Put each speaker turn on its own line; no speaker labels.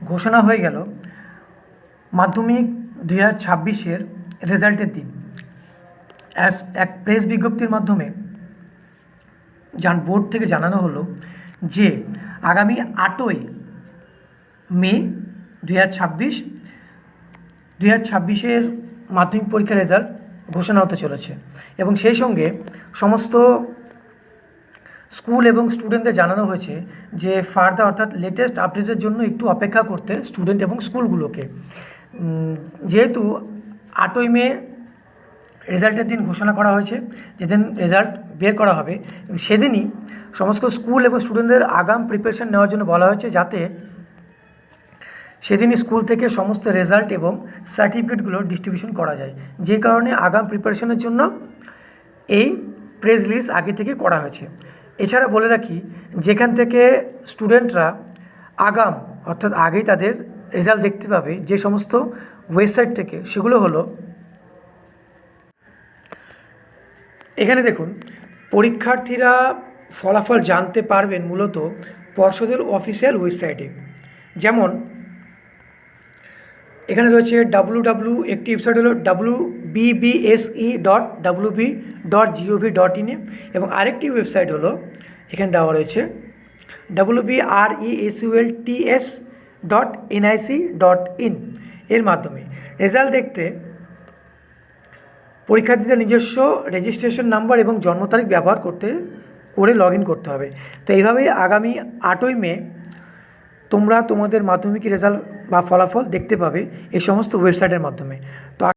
ঘোষণা হয়ে গেল মাধ্যমিক 2026-এর রেজাল্টের দিন। এক প্রেস বিজ্ঞপ্তির মাধ্যমে বোর্ড থেকে জানানো হলো যে আগামী 8ই মে 2026-এর মাধ্যমিক পরীক্ষার রেজাল্ট ঘোষণা হতে চলেছে এবং সেই সঙ্গে সমস্ত স্কুল এবং স্টুডেন্টদের জানানো হয়েছে যে ফার্দার অর্থাৎ লেটেস্ট আপডেটের জন্য একটু অপেক্ষা করতে স্টুডেন্ট এবং স্কুলগুলোকে। যেহেতু 8ই মে রেজাল্টের দিন ঘোষণা করা হয়েছে, যেদিন রেজাল্ট বের করা হবে সেদিনই সমস্ত স্কুল এবং স্টুডেন্টদের আগাম প্রিপারেশান নেওয়ার জন্য বলা হয়েছে, যাতে সেদিনই স্কুল থেকে সমস্ত রেজাল্ট এবং সার্টিফিকেটগুলো ডিস্ট্রিবিউশন করা যায়। যে কারণে আগাম প্রিপারেশানের জন্য এই প্রেস রিলিজ আগে থেকে করা হয়েছে। এছাড়া বলে রাখি, যেখান থেকে স্টুডেন্টরা আগাম অর্থাৎ আগেই তাদের রেজাল্ট দেখতে পাবে যে সমস্ত ওয়েবসাইট থেকে, সেগুলো হলো এখানে দেখুন। পরীক্ষার্থীরা ফলাফল জানতে পারবেন মূলত পর্ষদের অফিসিয়াল ওয়েবসাইটে। যেমন এখানে রয়েছে একটি ওয়েবসাইট হলো wbbse.wb.gov.in এবং আরেকটি ওয়েবসাইট হলো এখানে দেওয়া রয়েছে wbresults.nic.in। এর মাধ্যমে রেজাল্ট দেখতে পরীক্ষার্থীদের নিজস্ব রেজিস্ট্রেশন নাম্বার এবং জন্ম তারিখ ব্যবহার করে লগ ইন করতে হবে। তো এইভাবেই আগামী 8ই মে তোমরা তোমাদের মাধ্যমিক রেজাল্ট বা ফলাফল দেখতে পাবে এই সমস্ত ওয়েবসাইটের মাধ্যমে। তো